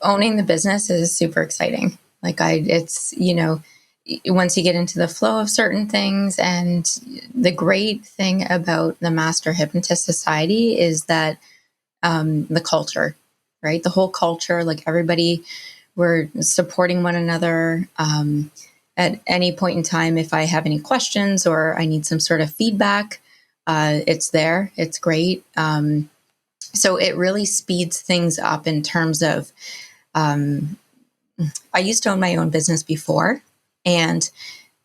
owning the business is super exciting. Once you get into the flow of certain things, and the great thing about the Master Hypnotist Society is that the culture, right? The whole culture, like everybody, we're supporting one another. At any point in time, if I have any questions or I need some sort of feedback, it's there. It's great. So it really speeds things up in terms of, I used to own my own business before, and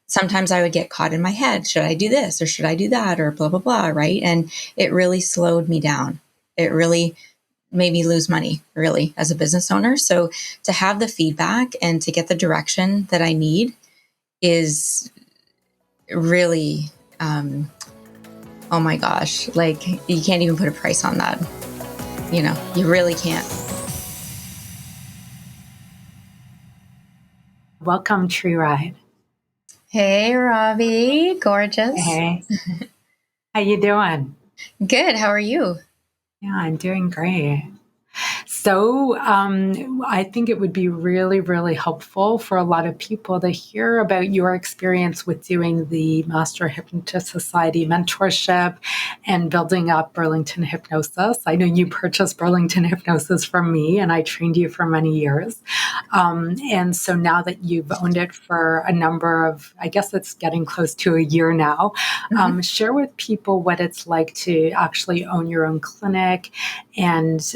sometimes I would get caught in my head. Should I do this or should I do that or blah, blah, blah, right? And it really slowed me down. It really made me lose money, really, as a business owner. So to have the feedback and to get the direction that I need is really, oh my gosh, like you can't even put a price on that. You really can't. Welcome, Ryde. Hey, Robbie. Gorgeous. Hey. How you doing? Good. How are you? Yeah, I'm doing great. So I think it would be really, really helpful for a lot of people to hear about your experience with doing the Master Hypnotist Society mentorship and building up Burlington Hypnosis. I know you purchased Burlington Hypnosis from me, and I trained you for many years. And so now that you've owned it for a number of, I guess it's getting close to a year now, share with people what it's like to actually own your own clinic and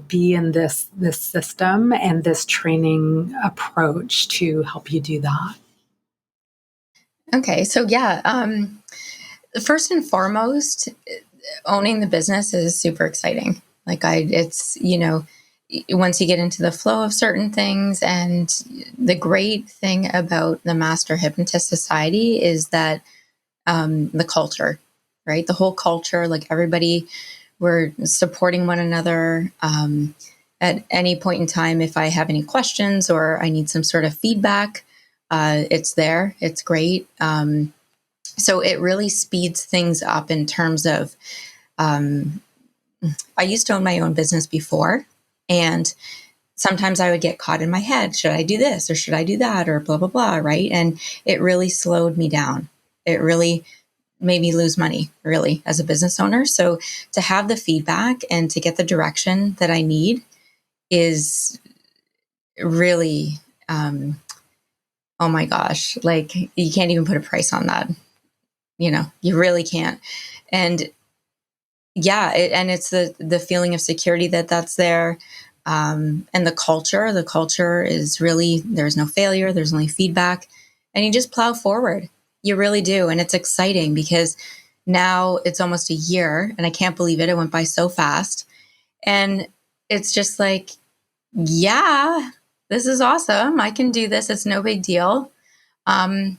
be in this system and this training approach to help you do that. Okay. So first and foremost, owning the business is super exciting. Once you get into the flow of certain things, and the great thing about the Master Hypnotist Society is that the culture, right? The whole culture, like everybody, we're supporting one another. At any point in time, if I have any questions or I need some sort of feedback, it's there. It's great. So it really speeds things up in terms of, I used to own my own business before, and sometimes I would get caught in my head. Should I do this or should I do that or blah, blah, blah, right? And it really slowed me down. It really made me lose money, really, as a business owner. So to have the feedback and to get the direction that I need is really, oh my gosh, like you can't even put a price on that. You really can't. And it's the feeling of security that's there. And the culture is really, there's no failure. There's only feedback, and you just plow forward. You really do. And it's exciting because now it's almost a year, and I can't believe it. It went by so fast. And it's just like, yeah, this is awesome. I can do this. It's no big deal. And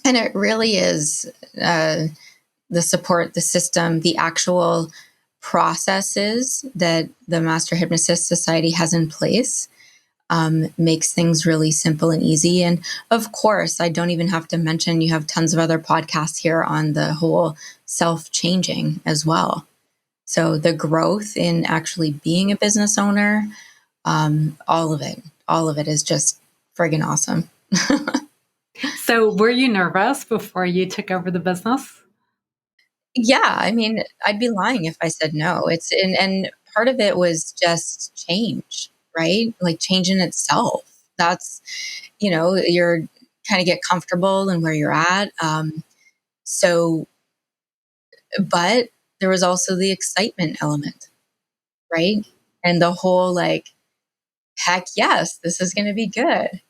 it really is the support, the system, the actual processes that the Master Hypnotist Society has in place makes things really simple and easy. And of course, I don't even have to mention, you have tons of other podcasts here on the whole self-changing as well. So the growth in actually being a business owner, all of it is just friggin' awesome. So were you nervous before you took over the business? Yeah, I mean, I'd be lying if I said no. And part of it was just change, right? Like change in itself. That's, you're kind of get comfortable in where you're at. But there was also the excitement element, right? And the whole like, heck yes, this is going to be good,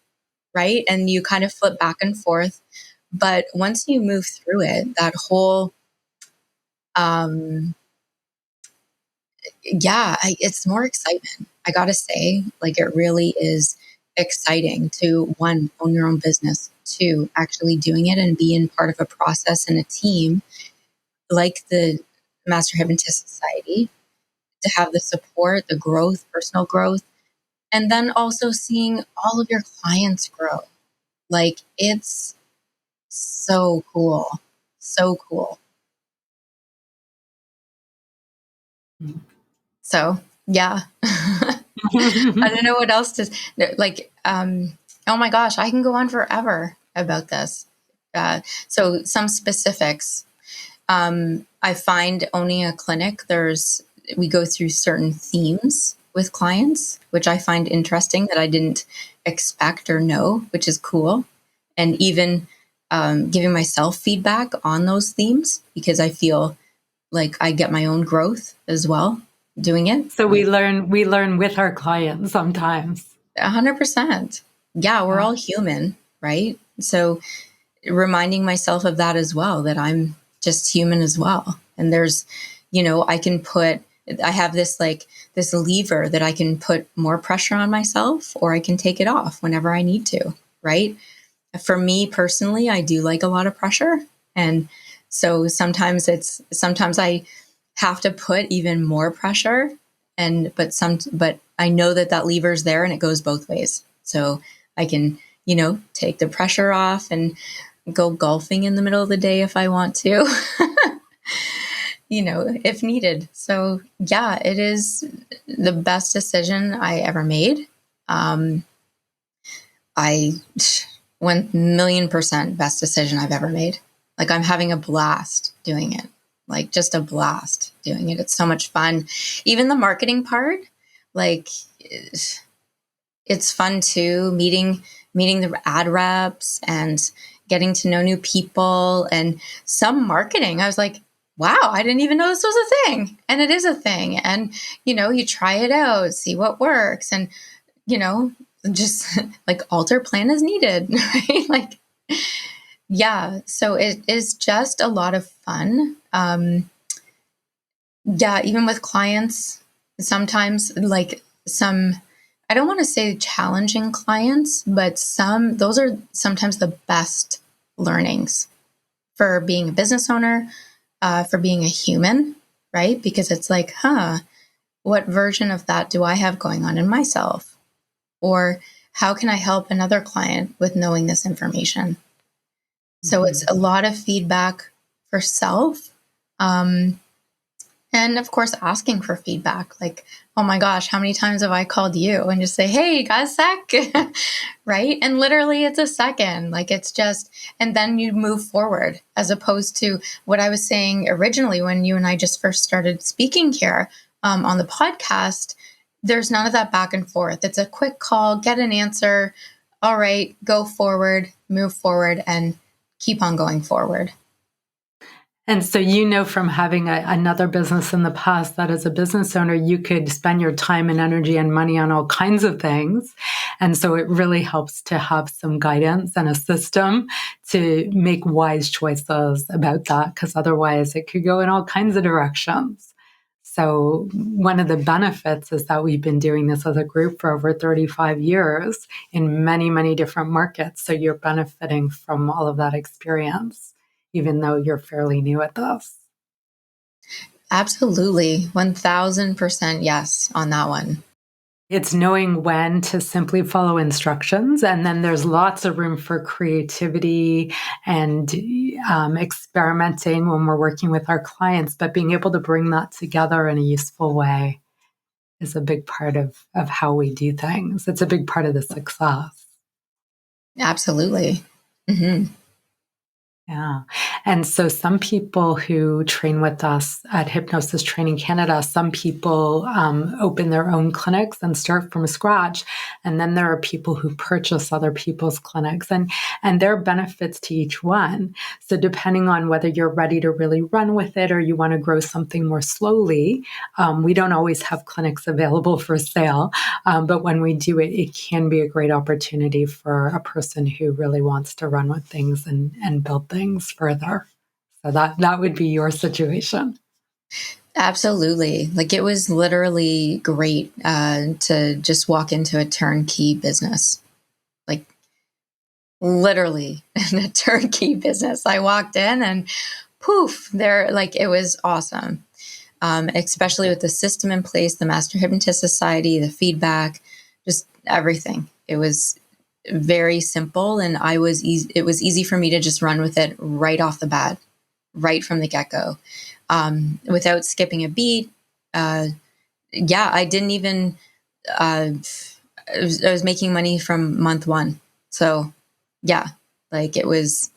right? And you kind of flip back and forth. But once you move through it, that whole, it's more excitement. I gotta say, like it really is exciting to, one, own your own business, two, actually doing it and being part of a process and a team like the Master Hypnotist Society, to have the support, the growth, personal growth, and then also seeing all of your clients grow. Like it's so cool. So cool. So, yeah. I don't know what else to like. Oh my gosh, I can go on forever about this. So some specifics. I find owning a clinic, we go through certain themes with clients, which I find interesting that I didn't expect or know, which is cool. And even giving myself feedback on those themes, because I feel like I get my own growth as well doing it. So we learn with our clients sometimes. 100%. Yeah, we're all human, right? So reminding myself of that as well, that I'm just human as well. And there's, I have this lever that I can put more pressure on myself, or I can take it off whenever I need to, right? For me personally, I do like a lot of pressure. And so sometimes I have to put even more pressure, but I know that lever's there and it goes both ways. So I can, take the pressure off and go golfing in the middle of the day if I want to, if needed. So yeah, it is the best decision I ever made. I 1,000,000% best decision I've ever made. Like, I'm having a blast doing it. Like, just a blast doing it. It's so much fun. Even the marketing part, like, it's fun too, meeting the ad reps and getting to know new people. And some marketing, I was like, wow, I didn't even know this was a thing. And it is a thing. And, you try it out, see what works. And, just like alter plan as needed, right? Like, yeah. So it is just a lot of fun. Yeah, even with clients, sometimes I don't want to say challenging clients, but those are sometimes the best learnings for being a business owner, for being a human, right? Because it's like, what version of that do I have going on in myself? Or how can I help another client with knowing this information? So it's a lot of feedback for self. And of course, asking for feedback. Like, oh my gosh, how many times have I called you and just say, hey, you got a sec? Right? And literally it's a second. Like, it's just, and then you move forward, as opposed to what I was saying originally when you and I just first started speaking here on the podcast. There's none of that back and forth. It's a quick call, get an answer. All right, go forward, move forward, and keep on going forward. And so, from having another business in the past, that as a business owner, you could spend your time and energy and money on all kinds of things. And so it really helps to have some guidance and a system to make wise choices about that, because otherwise it could go in all kinds of directions. So one of the benefits is that we've been doing this as a group for over 35 years in many, many different markets. So you're benefiting from all of that experience, even though you're fairly new at this. Absolutely. 1,000% yes on that one. It's knowing when to simply follow instructions. And then there's lots of room for creativity and experimenting when we're working with our clients, but being able to bring that together in a useful way is a big part of how we do things. It's a big part of the success. Absolutely. Mm-hmm. Yeah. And so some people who train with us at Hypnosis Training Canada, some people open their own clinics and start from scratch. And then there are people who purchase other people's clinics, and there are benefits to each one. So depending on whether you're ready to really run with it or you want to grow something more slowly, we don't always have clinics available for sale. But when we do it, it can be a great opportunity for a person who really wants to run with things and build things further. So that would be your situation. Absolutely. Like, it was literally great to just walk into a turnkey business. Like, literally in a turnkey business. I walked in and poof, there, like, it was awesome. Especially with the system in place, the Master Hypnotist Society, the feedback, just everything. It was very simple, and it was easy for me to just run with it right off the bat, right from the get-go, without skipping a beat. I didn't even I was making money from month one. So yeah, like it was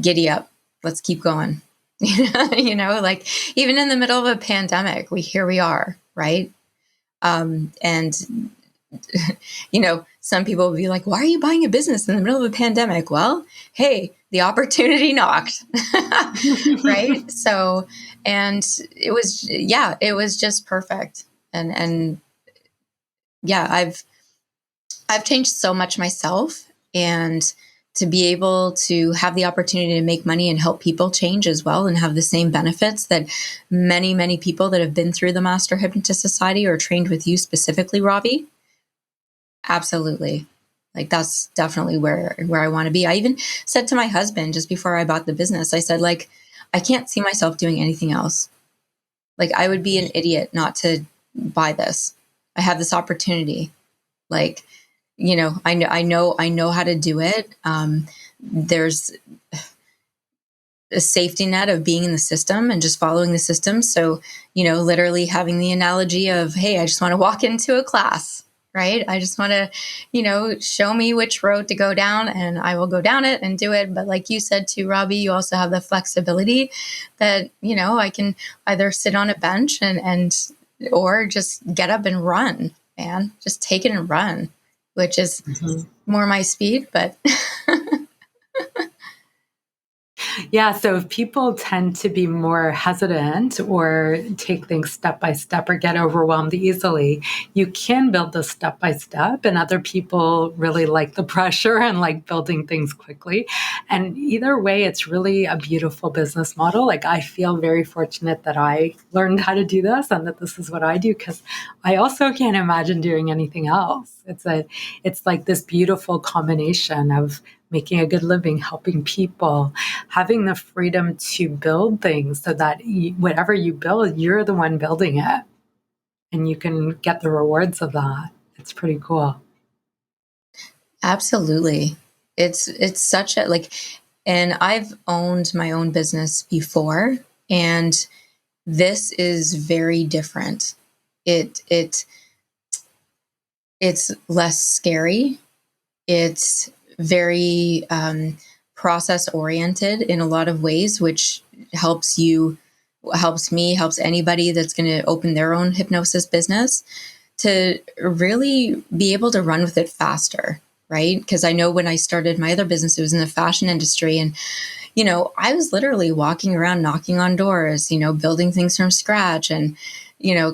giddy up. Let's keep going. Like even in the middle of a pandemic, here we are, right? And some people would be like, why are you buying a business in the middle of a pandemic? Well, hey, the opportunity knocked, right? So, and it was just perfect. And yeah, I've changed so much myself, and to be able to have the opportunity to make money and help people change as well and have the same benefits that many, many people that have been through the Master Hypnotist Society or trained with you specifically, Robbie. Absolutely. Like that's definitely where I want to be. I even said to my husband just before I bought the business, I said, like, I can't see myself doing anything else. Like I would be an idiot not to buy this. I have this opportunity. Like, I know how to do it. There's a safety net of being in the system and just following the system. So, literally having the analogy of, hey, I just want to walk into a class, right? I just want to, show me which road to go down and I will go down it and do it. But like you said too, Robbie, you also have the flexibility that, I can either sit on a bench or just get up and run, man, just take it and run, which is more my speed, but Yeah, so if people tend to be more hesitant or take things step by step or get overwhelmed easily, you can build this step by step, and other people really like the pressure and like building things quickly. And either way, it's really a beautiful business model. Like I feel very fortunate that I learned how to do this and that this is what I do, because I also can't imagine doing anything else. It's like this beautiful combination of making a good living, helping people, having the freedom to build things so that whatever you build, you're the one building it and you can get the rewards of that. It's pretty cool. Absolutely. It's such a and I've owned my own business before, and this is very different. It's less scary. It's very process oriented in a lot of ways, which helps me, helps anybody that's going to open their own hypnosis business to really be able to run with it faster, right? Because I know when I started my other business, it was in the fashion industry, and I was literally walking around knocking on doors, building things from scratch, and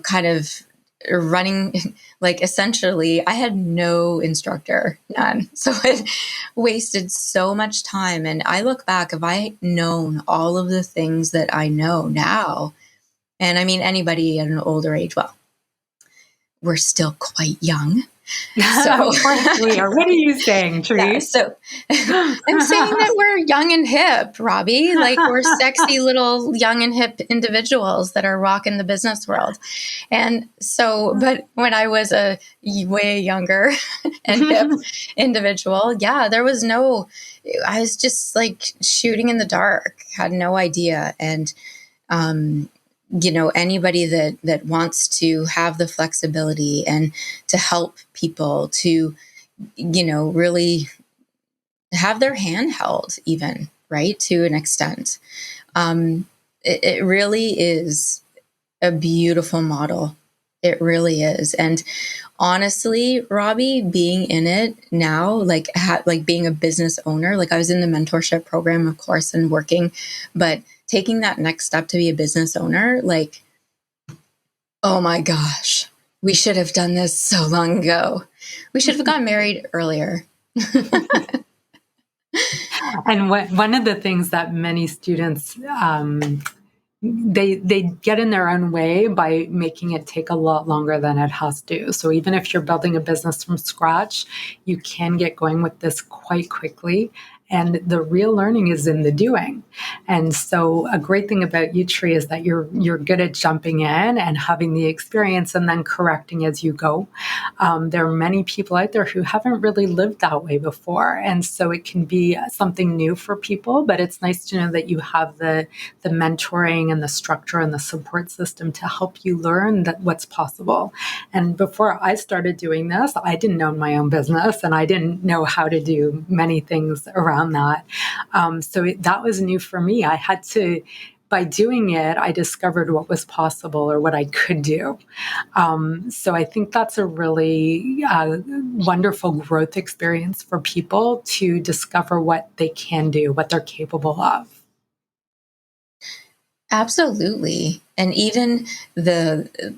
kind of running, like essentially I had no instructor, none. So it wasted so much time. And I look back, if I had known all of the things that I know now, and I mean, anybody at an older age, well, we're still quite young. So, of course we are. What are you saying, Tree? Yeah, so I'm saying that we're young and hip, Robbie. Like we're sexy little young and hip individuals that are rocking the business world. And so, but when I was a way younger and hip individual, yeah, I was just like shooting in the dark, had no idea. And, anybody that wants to have the flexibility and to help people to, really have their hand held even, right, to an extent. It really is a beautiful model. It really is. And honestly, Robbie, being in it now, like being a business owner, like I was in the mentorship program, of course, and working, but taking that next step to be a business owner, like, oh my gosh, we should have done this so long ago. We should have gotten married earlier. And one of the things that many students, they get in their own way by making it take a lot longer than it has to. So even if you're building a business from scratch, you can get going with this quite quickly. And the real learning is in the doing. And so a great thing about you, Tree, is that you're good at jumping in and having the experience and then correcting as you go. There are many people out there who haven't really lived that way before. And so it can be something new for people, but it's nice to know that you have the mentoring and the structure and the support system to help you learn that what's possible. And before I started doing this, I didn't own my own business and I didn't know how to do many things around that. That was new for me. I had to, by doing it, I discovered what was possible or what I could do. So I think that's a really wonderful growth experience for people to discover what they can do, what they're capable of. Absolutely. And even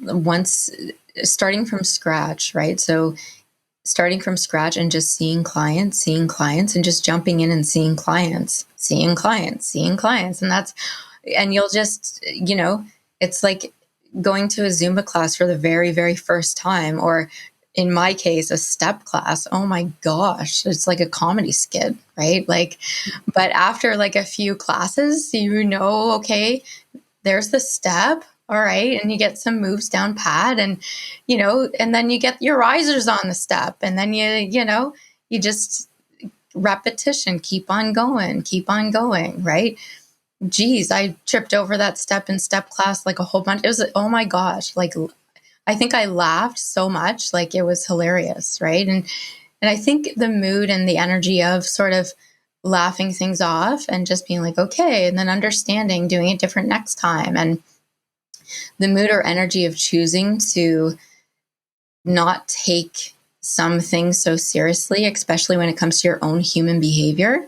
once starting from scratch, right? So starting from scratch and just seeing clients, and just jumping in and seeing clients. And you'll just, it's like going to a Zumba class for the very, very first time, or in my case, a step class. Oh my gosh, it's like a comedy skit, right? But after like a few classes, okay, there's the step. All right. And you get some moves down pat and, and then you get your risers on the step. And then you just repetition, keep on going. Right. Geez, I tripped over that step in step class like a whole bunch. It was, oh my gosh. I think I laughed so much, it was hilarious. Right. And I think the mood and the energy of sort of laughing things off and just being like, okay. And then understanding, doing it different next time. And the mood or energy of choosing to not take some things so seriously, especially when it comes to your own human behavior,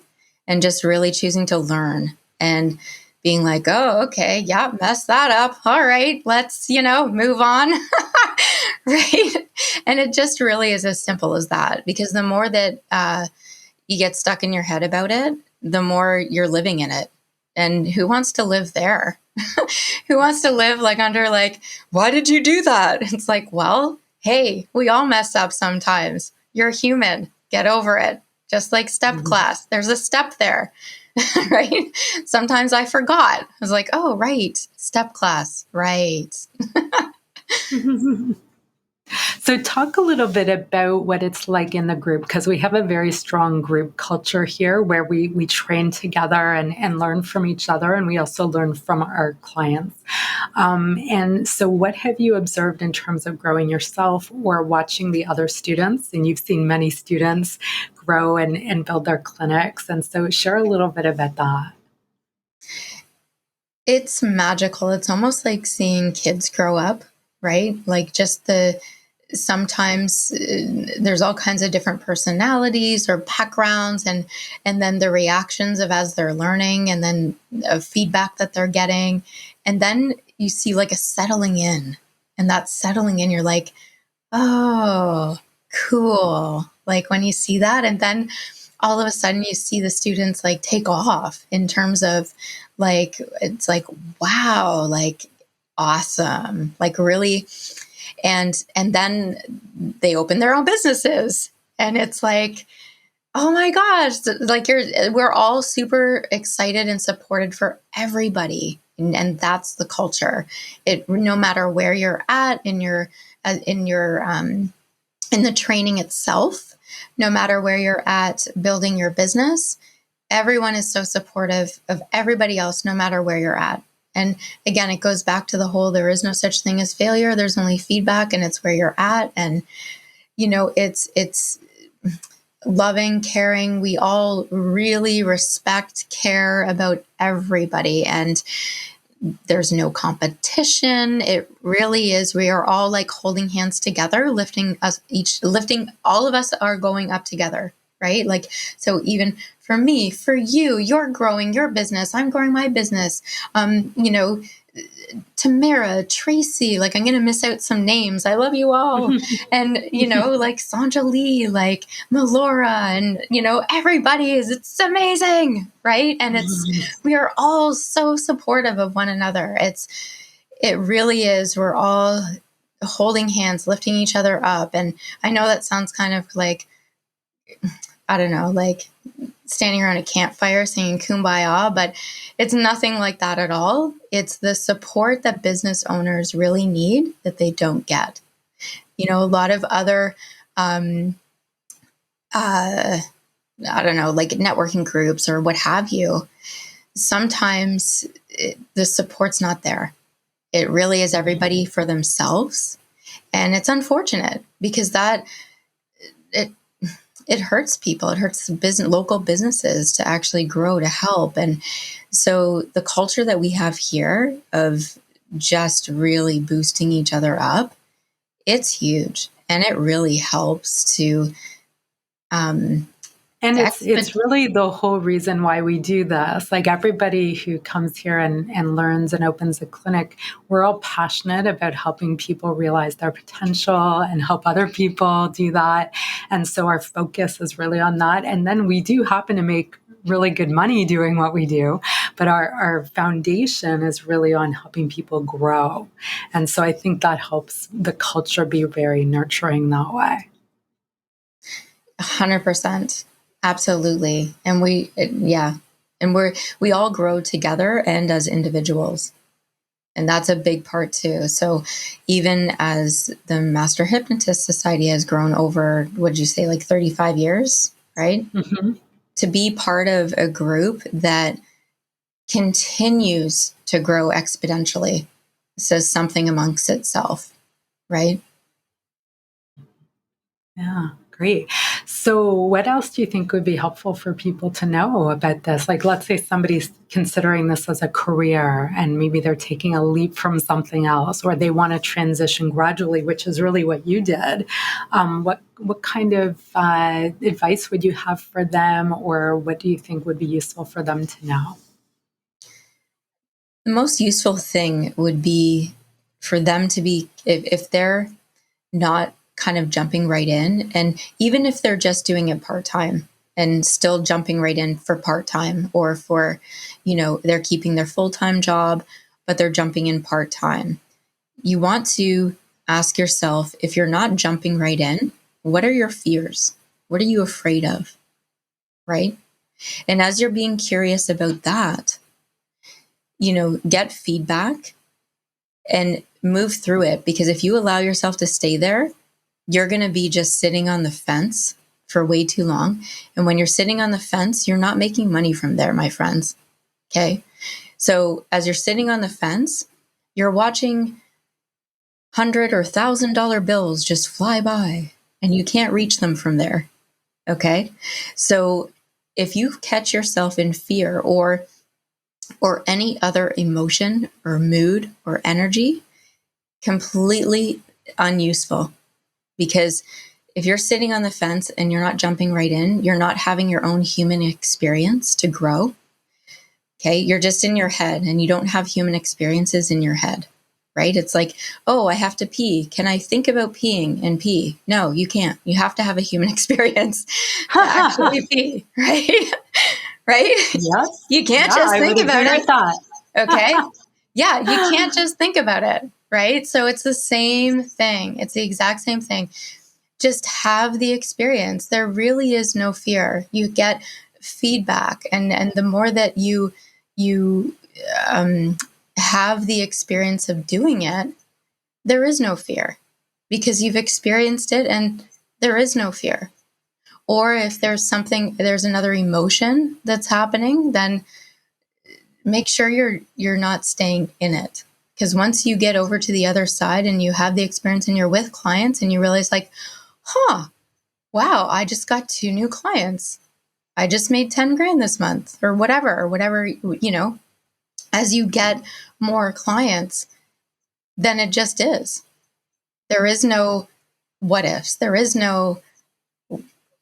and just really choosing to learn and being like, oh, okay, yeah, mess that up. All right, let's, move on. Right. And it just really is as simple as that, because the more that you get stuck in your head about it, the more you're living in it. And who wants to live there? Who wants to live under why did you do that? It's like, well, hey, we all mess up sometimes. You're human. Get over it. Just like step class. There's a step there, right? Sometimes I forgot. I was like, oh, right. Step class. Right. So talk a little bit about what it's like in the group, because we have a very strong group culture here where we train together and learn from each other, and we also learn from our clients. And so what have you observed in terms of growing yourself or watching the other students? And you've seen many students grow and build their clinics. And so share a little bit about that. It's magical. It's almost like seeing kids grow up, right? Sometimes there's all kinds of different personalities or backgrounds, and then the reactions of as they're learning, and then feedback that they're getting. And then you see a settling in, and that settling in, you're like, oh, cool. When you see that, and then all of a sudden you see the students take off in terms of it's wow, awesome, really. And then they open their own businesses, and it's like, oh my gosh, we're all super excited and supported for everybody. And that's the culture. No matter where you're at in the training itself, no matter where you're at building your business, everyone is so supportive of everybody else, no matter where you're at. And again, it goes back to the whole, there is no such thing as failure. There's only feedback, and it's where you're at. And, it's loving, caring. We all really respect, care about everybody. And there's no competition. It really is. We are all holding hands together, lifting, all of us are going up together. Right? So even for me, for you, you're growing your business. I'm growing my business. Tamara, Tracy, I'm going to miss out some names. I love you all. And, Sandra Lee, Melora, and, everybody it's amazing. Right. And we are all so supportive of one another. It really is. We're all holding hands, lifting each other up. And I know that sounds kind of I don't know, standing around a campfire singing Kumbaya, but it's nothing like that at all. It's the support that business owners really need that they don't get. A lot of other, I don't know, like networking groups or what have you, sometimes the support's not there. It really is everybody for themselves. And it's unfortunate because it hurts people. It hurts local businesses to actually grow, to help. And so the culture that we have here of just really boosting each other up, it's huge. And it really helps to, and it's really the whole reason why we do this. Like everybody who comes here and learns and opens a clinic, we're all passionate about helping people realize their potential and help other people do that. And so our focus is really on that. And then we do happen to make really good money doing what we do, but our foundation is really on helping people grow. And so I think that helps the culture be very nurturing that way. 100%. Absolutely. And we all grow together and as individuals. And that's a big part too. So even as the Master Hypnotist Society has grown over, what'd you say, like 35 years, right? Mm-hmm. To be part of a group that continues to grow exponentially says something amongst itself, right? Yeah. Great. So what else do you think would be helpful for people to know about this? Like, let's say somebody's considering this as a career and maybe they're taking a leap from something else, or they want to transition gradually, which is really what you did. What kind of advice would you have for them, or what do you think would be useful for them to know? The most useful thing would be for them to be, if they're not kind of jumping right in, and even if they're just doing it part-time and still jumping right in for part-time, or for, they're keeping their full-time job, but they're jumping in part-time. You want to ask yourself, if you're not jumping right in, what are your fears? What are you afraid of? Right? And as you're being curious about that, get feedback and move through it, because if you allow yourself to stay there, you're going to be just sitting on the fence for way too long. And when you're sitting on the fence, you're not making money from there, my friends. Okay. So as you're sitting on the fence, you're watching $100 or $1,000 bills just fly by, and you can't reach them from there. Okay. So if you catch yourself in fear or any other emotion or mood or energy, completely unuseful. Because if you're sitting on the fence and you're not jumping right in, you're not having your own human experience to grow. Okay. You're just in your head, and you don't have human experiences in your head, right? It's like, oh, I have to pee. Can I think about peeing and pee? No, you can't. You have to have a human experience to actually pee, right? Right? Yes. You can't just think about it. Okay. Yeah. You can't just think about it. Right? So it's the same thing. It's the exact same thing. Just have the experience. There really is no fear. You get feedback. And the more that you have the experience of doing it, there is no fear, because you've experienced it and there is no fear. Or if there's another emotion that's happening, then make sure you're not staying in it. Because once you get over to the other side and you have the experience and you're with clients and you realize like, wow, I just got 2 new clients. I just made 10 grand this month, or whatever, as you get more clients, then it just is. There is no what ifs. There is no,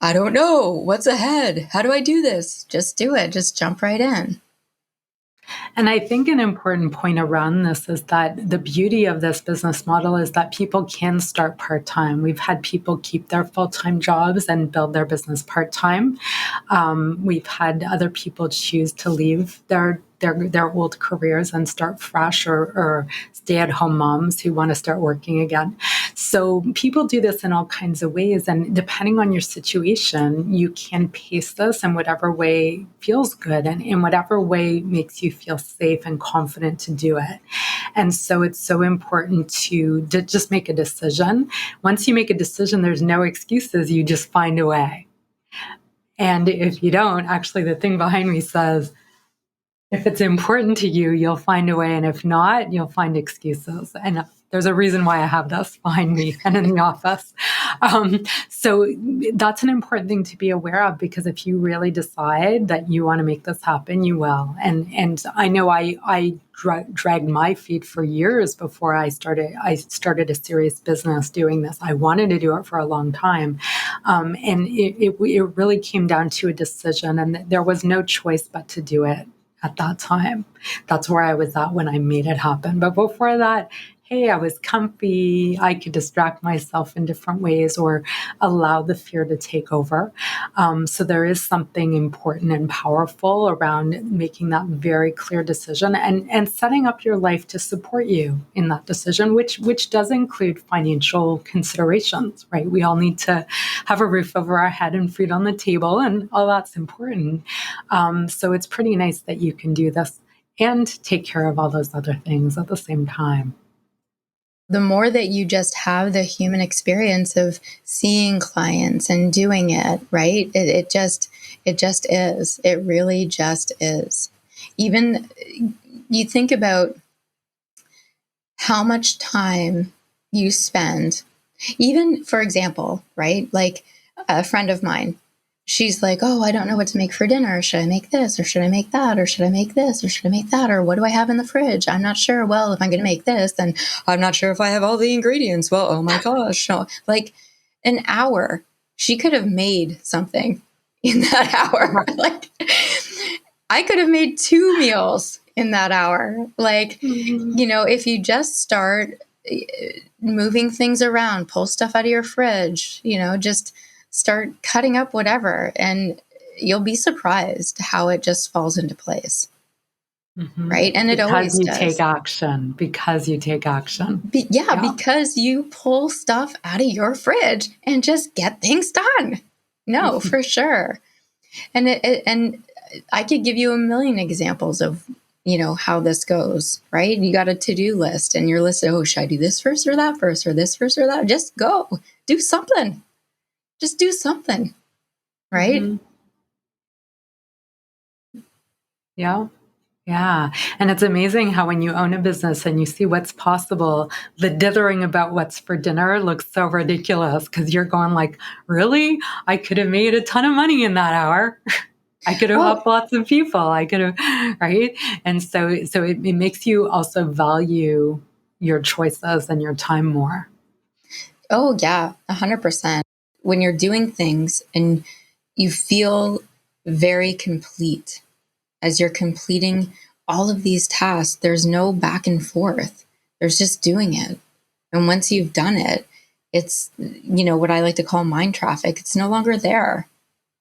I don't know what's ahead. How do I do this? Just do it. Just jump right in. And I think an important point around this is that the beauty of this business model is that people can start part-time. We've had people keep their full-time jobs and build their business part-time. We've had other people choose to leave their old careers and start fresh, or stay-at-home moms who want to start working again. So people do this in all kinds of ways. And depending on your situation, you can pace this in whatever way feels good and in whatever way makes you feel safe and confident to do it. And so it's so important to just make a decision. Once you make a decision, there's no excuses. You just find a way. And if you don't, actually, the thing behind me says, if it's important to you, you'll find a way. And if not, you'll find excuses. And there's a reason why I have this behind me and in the office. So that's an important thing to be aware of, because if you really decide that you want to make this happen, you will. And I know I dragged my feet for years before I started a serious business doing this. I wanted to do it for a long time. And it really came down to a decision, and there was no choice but to do it at that time. That's where I was at when I made it happen. But before that, hey, I was comfy. I could distract myself in different ways or allow the fear to take over. So there is something important and powerful around making that very clear decision and setting up your life to support you in that decision, which does include financial considerations, right? We all need to have a roof over our head and food on the table, and all that's important. So it's pretty nice that you can do this and take care of all those other things at the same time. The more that you just have the human experience of seeing clients and doing it, right? It just is. It really just is. Even you think about how much time you spend, even for example, right? Like a friend of mine, she's like, oh, I don't know what to make for dinner. Should I make this or should I make that? Or should I make this or should I make that? Or what do I have in the fridge? I'm not sure. Well, if I'm going to make this, then I'm not sure if I have all the ingredients. Well, oh my gosh. No. Like an hour, she could have made something in that hour. Like I could have made 2 meals in that hour. Like, if you just start moving things around, pull stuff out of your fridge, just start cutting up whatever, and you'll be surprised how it just falls into place. Mm-hmm. Right? And it always does. Because you take action. Because you pull stuff out of your fridge and just get things done. No, for sure. And and I could give you a million examples of, how this goes, right? You got a to-do list and you're listed, oh, should I do this first or that first or this first or that? Just go. Do something. Just do something, right? Mm-hmm. Yeah. Yeah. And it's amazing how when you own a business and you see what's possible, the dithering about what's for dinner looks so ridiculous because you're going like, really? I could have made a ton of money in that hour. I could have helped lots of people. I could have, right? And so it makes you also value your choices and your time more. Oh, yeah, 100%. When you're doing things and you feel very complete as you're completing all of these tasks, there's no back and forth. There's just doing it. And once you've done it, it's, what I like to call mind traffic. It's no longer there.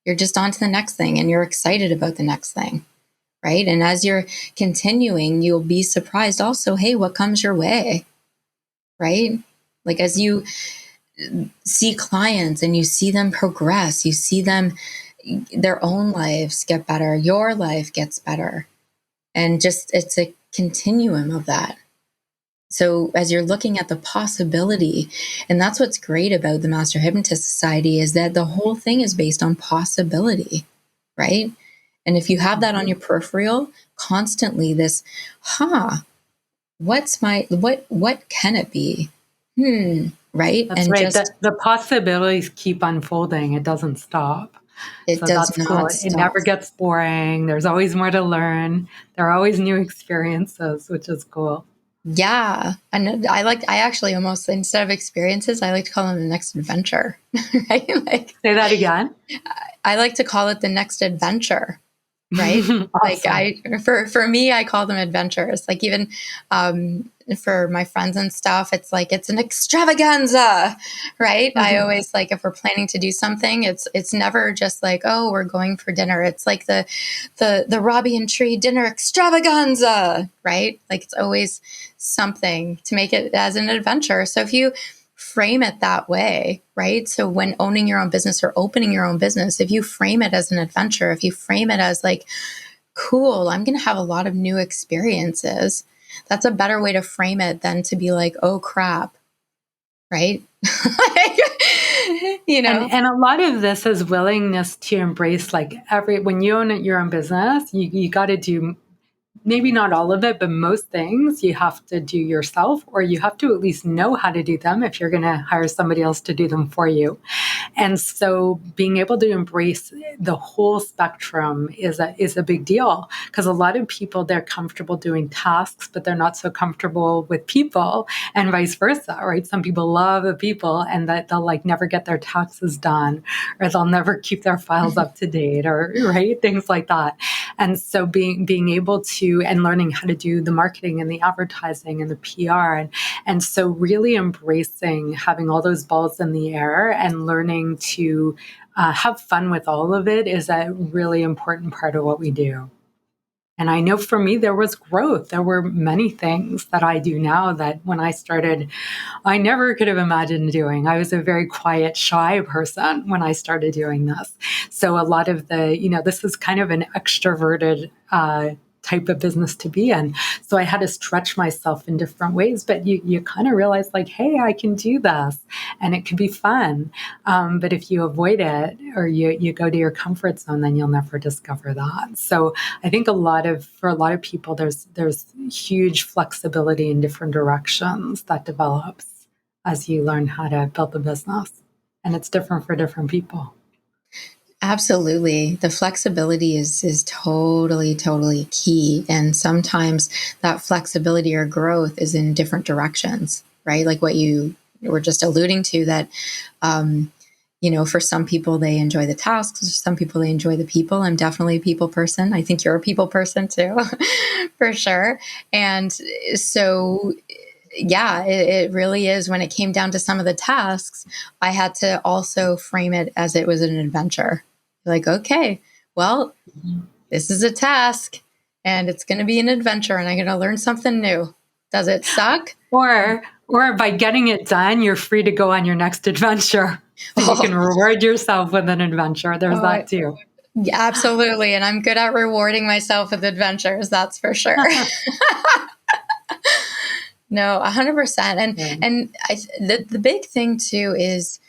You're just on to the next thing and you're excited about the next thing, right? And as you're continuing, you'll be surprised also, hey, what comes your way, right? Like as you see clients and you see them progress, you see them, their own lives get better, your life gets better. And just, it's a continuum of that. So as you're looking at the possibility, and that's what's great about the Master Hypnotist Society, is that the whole thing is based on possibility, right? And if you have that on your peripheral constantly, this, what can it be? Right? That's right. The possibilities keep unfolding. It doesn't stop. It does not cool. stop. It never gets boring. There's always more to learn. There are always new experiences, which is cool. Yeah. And I actually almost, instead of experiences, I like to call them the next adventure. Right? Like, say that again. I like to call it the next adventure. Right? Awesome. Like for me, I call them adventures. Like even for my friends and stuff, it's like, it's an extravaganza, right? Mm-hmm. I always like, if we're planning to do something, it's never just like, oh, we're going for dinner. It's like the Robbie and Tree dinner extravaganza, right? Like it's always something to make it as an adventure. So if you frame it that way, right? So when owning your own business or opening your own business, if you frame it as an adventure, if you frame it as like, cool, I'm going to have a lot of new experiences, that's a better way to frame it than to be like, oh crap, right? Like, you know? And a lot of this is willingness to embrace, like, when you own your own business, you got to do, maybe not all of it, but most things you have to do yourself, or you have to at least know how to do them if you're going to hire somebody else to do them for you. And so being able to embrace the whole spectrum is a big deal, because a lot of people, they're comfortable doing tasks, but they're not so comfortable with people, and vice versa, right? Some people love the people and that they'll like never get their taxes done, or they'll never keep their files up to date, or right, things like that. And so being able to, and learning how to do the marketing and the advertising and the PR. And so really embracing having all those balls in the air and learning to have fun with all of it is a really important part of what we do. And I know for me, there was growth. There were many things that I do now that when I started, I never could have imagined doing. I was a very quiet, shy person when I started doing this. So a lot of this is kind of an extroverted type of business to be in. So I had to stretch myself in different ways, but you kind of realize like, hey, I can do this and it could be fun. But if you avoid it or you go to your comfort zone, then you'll never discover that. So I think for a lot of people, there's huge flexibility in different directions that develops as you learn how to build the business. And it's different for different people. Absolutely. The flexibility is totally key. And sometimes that flexibility or growth is in different directions, right? Like what you were just alluding to, that, for some people, they enjoy the tasks. For some people, they enjoy the people. I'm definitely a people person. I think you're a people person too, for sure. And so yeah, it really is. When it came down to some of the tasks, I had to also frame it as it was an adventure. Like, okay, well, this is a task and it's going to be an adventure and I'm going to learn something new. Does it suck? Or by getting it done, you're free to go on your next adventure. So you can reward yourself with an adventure. There's that too. Yeah, absolutely. And I'm good at rewarding myself with adventures. That's for sure. No, 100%. And the big thing too is,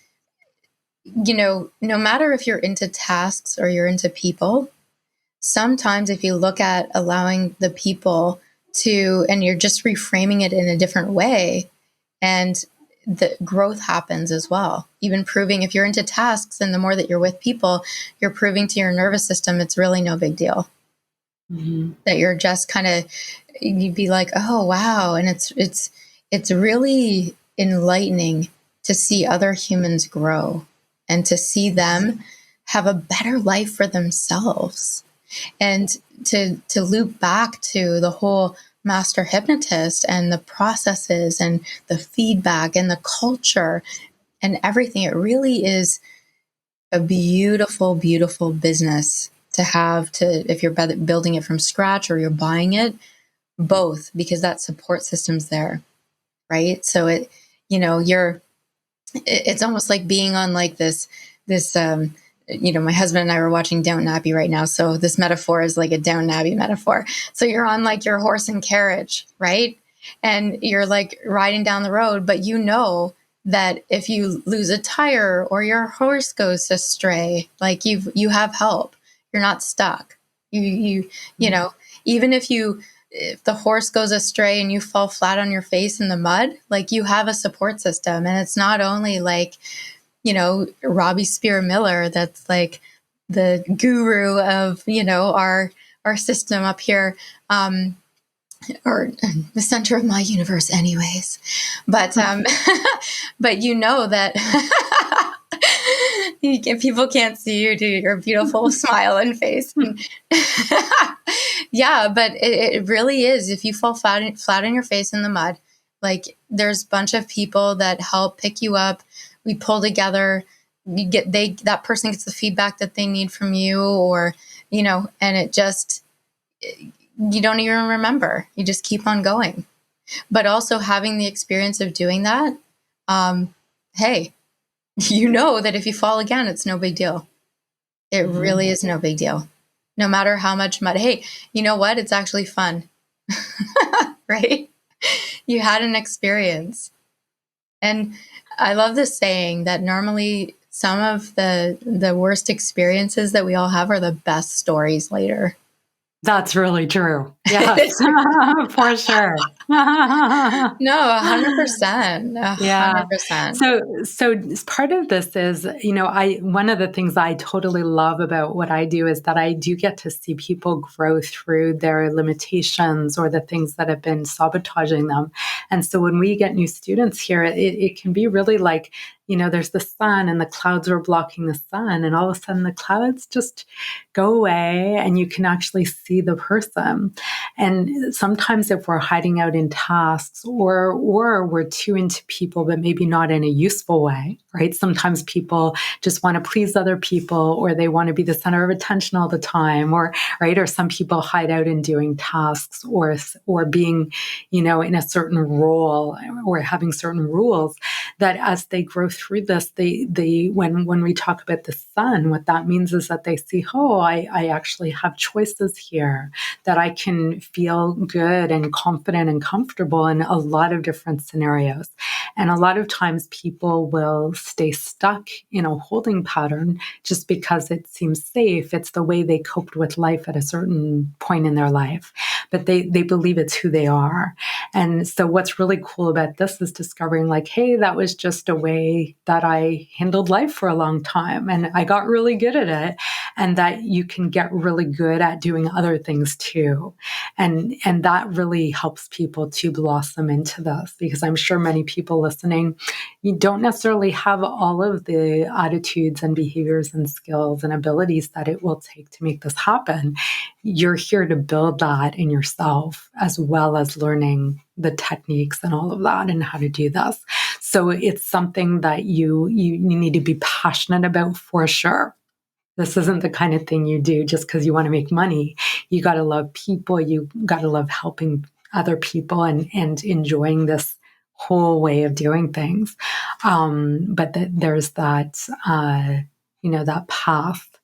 no matter if you're into tasks or you're into people, sometimes if you look at allowing the people and you're just reframing it in a different way, and the growth happens as well. Even proving, if you're into tasks and the more that you're with people, you're proving to your nervous system it's really no big deal. Mm-hmm. That you're just you'd be like, oh wow, and it's really enlightening to see other humans grow and to see them have a better life for themselves. And to loop back to the whole master hypnotist and the processes and the feedback and the culture and everything, it really is a beautiful, beautiful business to have, if you're building it from scratch or you're buying it, both, because that support system's there, right? So it's almost like being on like this, my husband and I were watching Downton Abbey right now. So this metaphor is like a Downton Abbey metaphor. So you're on like your horse and carriage, right? And you're like riding down the road, but you know that if you lose a tire or your horse goes astray, like you have help. You're not stuck. You know, even if the horse goes astray and you fall flat on your face in the mud, like you have a support system. And it's not only like, Robbie Spear Miller, that's like the guru of, our system up here, or the center of my universe anyways. But, but that people can't see you do your beautiful smile and face. Yeah, but it really is. If you fall flat on your face in the mud, like there's a bunch of people that help pick you up. We pull together. That person gets the feedback that they need from you, or and it just, you don't even remember. You just keep on going. But also having the experience of doing that, hey, you know that if you fall again, it's no big deal. It really is no big deal. No matter how much mud. Hey, you know what? It's actually fun, right? You had an experience. And I love this saying that normally some of the worst experiences that we all have are the best stories later. That's really true. Yes, for sure. No, 100%. Yeah. 100%. So part of this is, one of the things I totally love about what I do is that I do get to see people grow through their limitations or the things that have been sabotaging them. And so when we get new students here, it can be really like, there's the sun and the clouds are blocking the sun, and all of a sudden the clouds just go away and you can actually see the person. And sometimes if we're hiding out in tasks or we're too into people, but maybe not in a useful way, right? Sometimes people just want to please other people, or they want to be the center of attention all the time, or right, or some people hide out in doing tasks or being, in a certain role or having certain rules. That as they grow through this, they when we talk about the sun, what that means is that they see, oh, I actually have choices here, that I can feel good and confident and comfortable in a lot of different scenarios. And a lot of times people will stay stuck in a holding pattern just because it seems safe. It's the way they coped with life at a certain point in their life, but they believe it's who they are. And so what's really cool about this is discovering like, hey, that was just a way that I handled life for a long time, and I got really good at it, and that you can get really good at doing other things too. And that really helps people to blossom into this, because I'm sure many people listening, you don't necessarily have all of the attitudes and behaviors and skills and abilities that it will take to make this happen. You're here to build that in yourself, as well as learning the techniques and all of that and how to do this. So it's something that you need to be passionate about for sure. This isn't the kind of thing you do just because you want to make money. You got to love people. You got to love helping other people and enjoying this whole way of doing things. But there's that, that path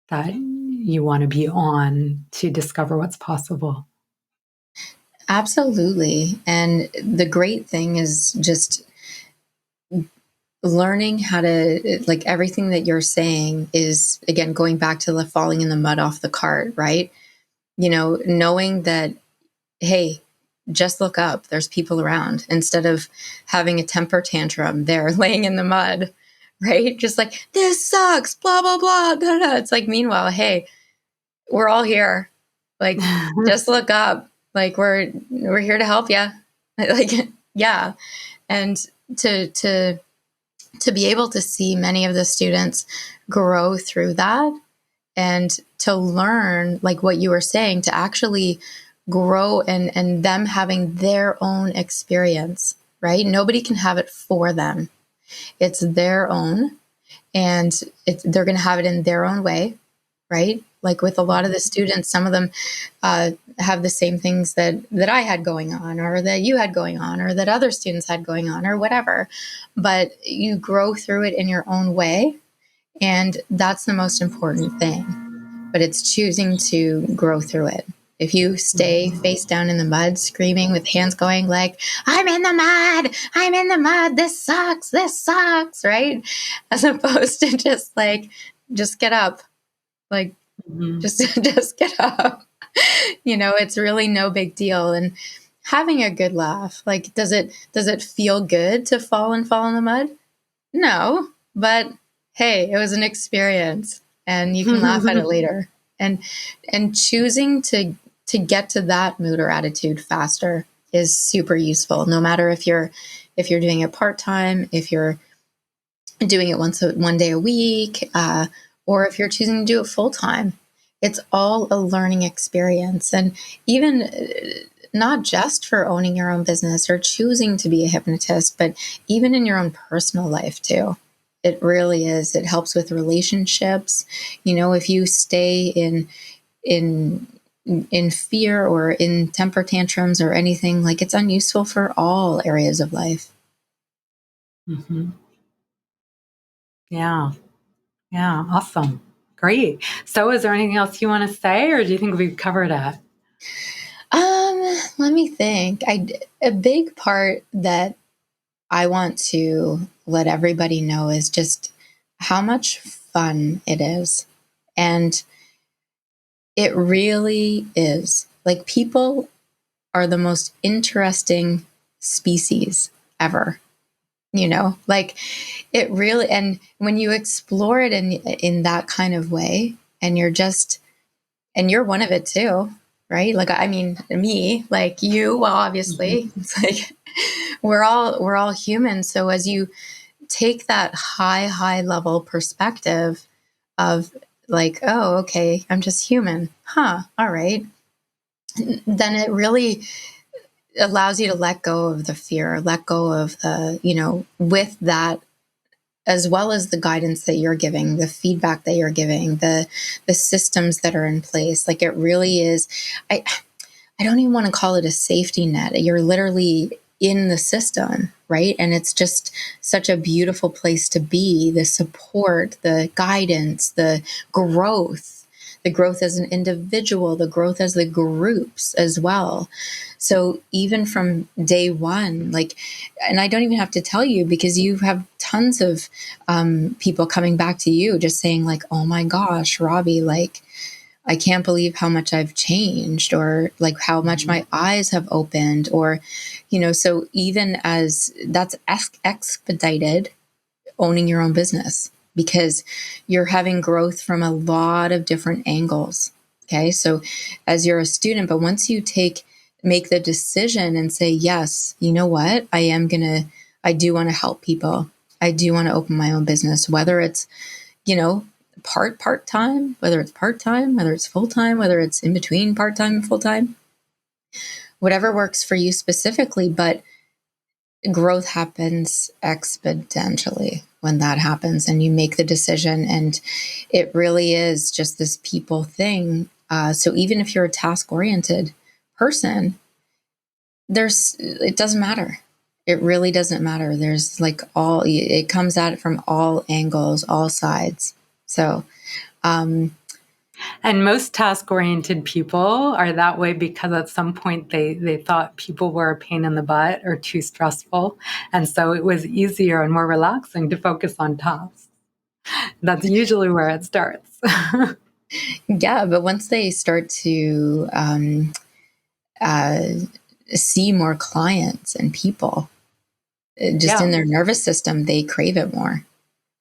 that you want to be on to discover what's possible. Absolutely. And the great thing is just learning how to, like, everything that you're saying is, again, going back to the falling in the mud off the cart, right? Knowing that, hey, just look up, there's people around, instead of having a temper tantrum there laying in the mud, right? Just like, this sucks, blah, blah, blah. Blah, blah. It's like, meanwhile, hey, we're all here. Like, just look up. Like, we're here to help you. Like, yeah. And to be able to see many of the students grow through that, and to learn, like what you were saying, to actually grow and them having their own experience, right? Nobody can have it for them. It's their own, and they're going to have it in their own way, right? Like with a lot of the students, some of them have the same things that I had going on, or that you had going on, or that other students had going on, or whatever. But you grow through it in your own way, and that's the most important thing. But it's choosing to grow through it. If you stay face down in the mud, screaming with hands going like, I'm in the mud, this sucks, right? As opposed to just like, just get up. Like, just get up. It's really no big deal. And having a good laugh. Like, does it feel good to fall in the mud? No, but hey, it was an experience, and you can laugh at it later. And choosing to get to that mood or attitude faster is super useful. No matter if you're doing it part-time, if you're doing it one day a week, or if you're choosing to do it full-time. It's all a learning experience. And even not just for owning your own business or choosing to be a hypnotist, but even in your own personal life too. It really is. It helps with relationships. If you stay in fear or in temper tantrums or anything, like, it's unuseful for all areas of life. Mm-hmm. Yeah. Yeah. Awesome. Great. So is there anything else you want to say, or do you think we've covered it? Let me think. A big part that I want to let everybody know is just how much fun it is. And it really is. Like, people are the most interesting species ever. Like, it really, and when you explore it in that kind of way, and you're one of it too, right? Like, I mean, me, like you, well, obviously, it's like we're all human. So as you take that high level perspective of, like, oh, okay, I'm just human, huh? All right, then it really allows you to let go of the fear, let go of with that, as well as the guidance that you're giving, the feedback that you're giving, the systems that are in place. Like, it really is. I don't even want to call it a safety net. You're literally in the system, right? And it's just such a beautiful place to be. The support, the guidance, the growth as an individual, the growth as the groups as well. So even from day one, like, and I don't even have to tell you, because you have tons of people coming back to you just saying, like, oh my gosh, Robbie, like, I can't believe how much I've changed, or like how much my eyes have opened, or, so even as that's expedited owning your own business, because you're having growth from a lot of different angles. Okay. So as you're a student, but once you make the decision and say, yes, you know what, I do want to help people. I do want to open my own business, whether it's, part-time, whether it's part-time, whether it's full-time, whether it's in between part-time and full-time, whatever works for you specifically. But growth happens exponentially when that happens and you make the decision, and it really is just this people thing. So even if you're a task-oriented person, it doesn't matter. It really doesn't matter. There's like it comes at it from all angles, all sides. So, and most task-oriented people are that way because at some point they thought people were a pain in the butt or too stressful. And so it was easier and more relaxing to focus on tasks. That's usually where it starts. Yeah, but once they start to see more clients and people just in their nervous system, they crave it more.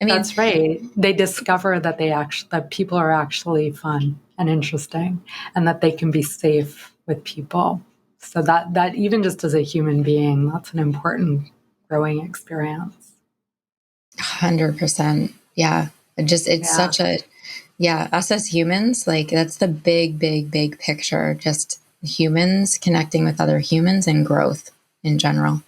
I mean, that's right. They discover that that people are actually fun and interesting, and that they can be safe with people. So that even just as a human being, that's an important growing experience. 100%. Yeah. Such a, us as humans, like, that's the big picture. Just humans connecting with other humans and growth in general.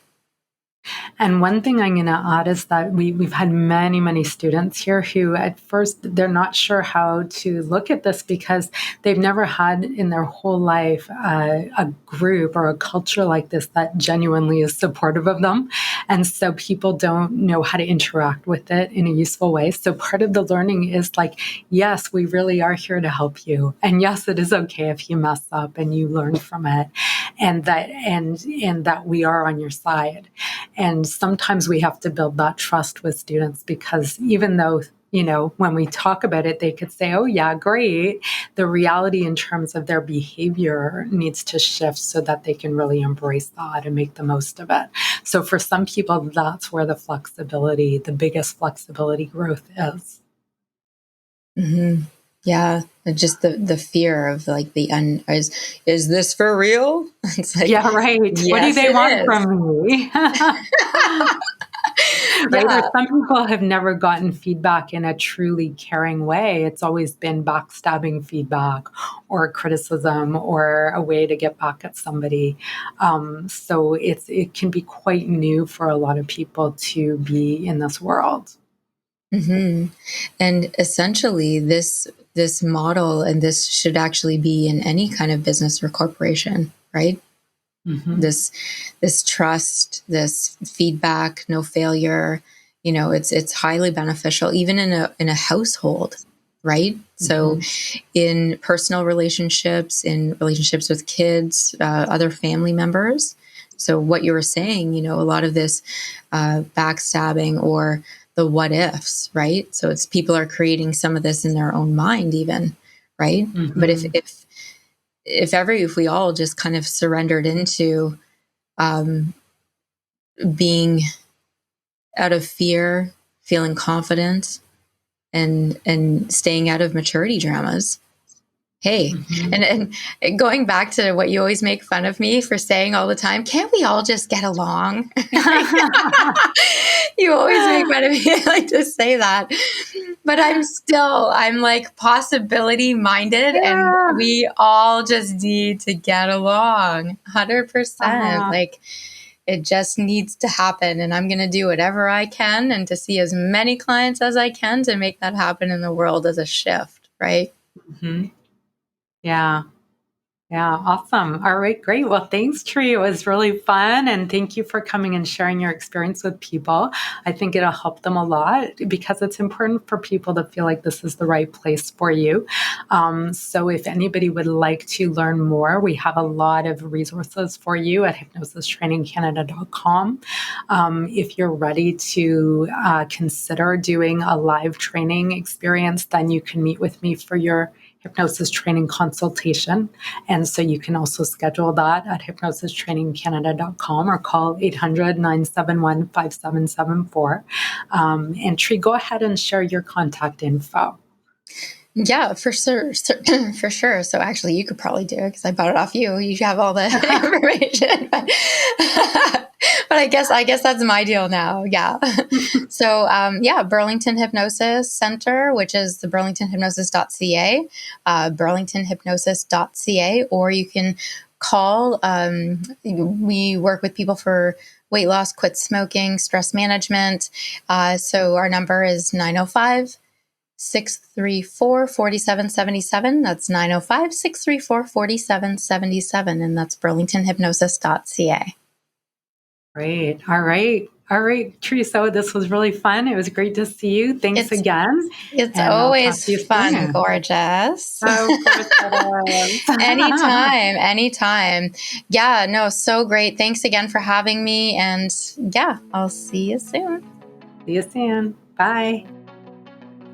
And one thing I'm going to add is that we've had many students here who at first they're not sure how to look at this because they've never had in their whole life a group or a culture like this that genuinely is supportive of them. And so people don't know how to interact with it in a useful way. So part of the learning is like, yes, we really are here to help you. And yes, it is okay if you mess up and you learn from it, and that we are on your side. And sometimes we have to build that trust with students because even though, when we talk about it, they could say, oh, yeah, great. The reality in terms of their behavior needs to shift so that they can really embrace that and make the most of it. So for some people, that's where the biggest flexibility growth is. Mm-hmm. Yeah. Just the fear of, like, is this for real? It's like, yeah, right. Yes, what do they want is. from me? Right? Yeah. Or some people have never gotten feedback in a truly caring way. It's always been backstabbing feedback or criticism or a way to get back at somebody. So it can be quite new for a lot of people to be in this world. Mm-hmm. And essentially, this model, and this should actually be in any kind of business or corporation, right? Mm-hmm. This trust, this feedback, no failure, It's highly beneficial, even in a household, right? So in personal relationships, in relationships with kids, other family members. So what you were saying, a lot of this backstabbing or the what ifs, right? So it's people are creating some of this in their own mind even, right? But if we all just kind of surrendered into being out of fear, feeling confident, and staying out of maturity dramas. Hey, and going back to what you always make fun of me for saying all the time, can't we all just get along? You always make fun of me. I like to say that. But I'm like possibility minded, and we all just need to get along 100%. Like, it just needs to happen, and I'm going to do whatever I can and to see as many clients as I can to make that happen in the world as a shift, right? Yeah. Yeah. Awesome. All right. Great. Well, thanks, Tree. It was really fun. And thank you for coming and sharing your experience with people. I think it'll help them a lot because it's important for people to feel like this is the right place for you. So if anybody would like to learn more, we have a lot of resources for you at hypnosistrainingcanada.com. If you're ready to consider doing a live training experience, then you can meet with me for your hypnosis training consultation. And so you can also schedule that at hypnosistrainingcanada.com or call 800-971-5774. And Tree, go ahead and share your contact info. Yeah, for sure. For sure. So actually, you could probably do it because I bought it off you. You have all the information. But I guess that's my deal now. Yeah. So, Burlington Hypnosis Center, which is the burlingtonhypnosis.ca, burlingtonhypnosis.ca, or you can call. We work with people for weight loss, quit smoking, stress management. So our number is 905-634-4777. That's 905-634-4777. And that's burlingtonhypnosis.ca. Great. All right. Teresa, this was really fun. It was great to see you. Thanks again. It's always fun, gorgeous. Oh, of course it is. Anytime. Yeah, no, so great. Thanks again for having me. And yeah, I'll see you soon. See you soon. Bye.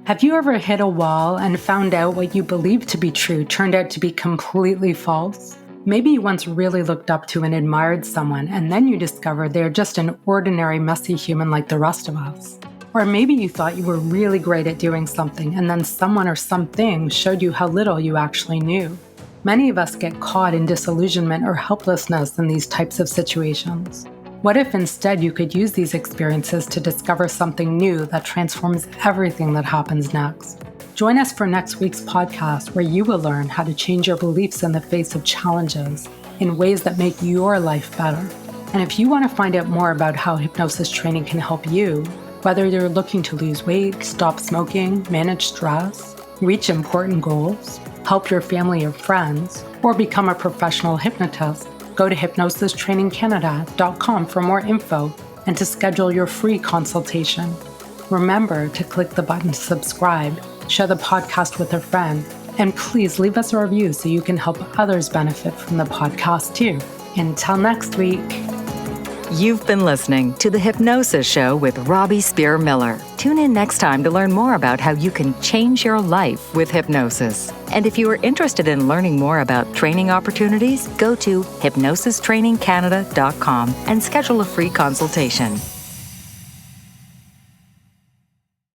Have you ever hit a wall and found out what you believed to be true turned out to be completely false? Maybe you once really looked up to and admired someone, and then you discovered they're just an ordinary, messy human like the rest of us. Or maybe you thought you were really great at doing something, and then someone or something showed you how little you actually knew. Many of us get caught in disillusionment or helplessness in these types of situations. What if instead you could use these experiences to discover something new that transforms everything that happens next? Join us for next week's podcast, where you will learn how to change your beliefs in the face of challenges in ways that make your life better. And if you want to find out more about how hypnosis training can help you, whether you're looking to lose weight, stop smoking, manage stress, reach important goals, help your family or friends, or become a professional hypnotist, go to hypnosistrainingcanada.com for more info and to schedule your free consultation. Remember to click the button to subscribe, share the podcast with a friend, and please leave us a review so you can help others benefit from the podcast too. Until next week. You've been listening to The Hypnosis Show with Robbie Spear Miller. Tune in next time to learn more about how you can change your life with hypnosis. And if you are interested in learning more about training opportunities, go to hypnosistrainingcanada.com and schedule a free consultation.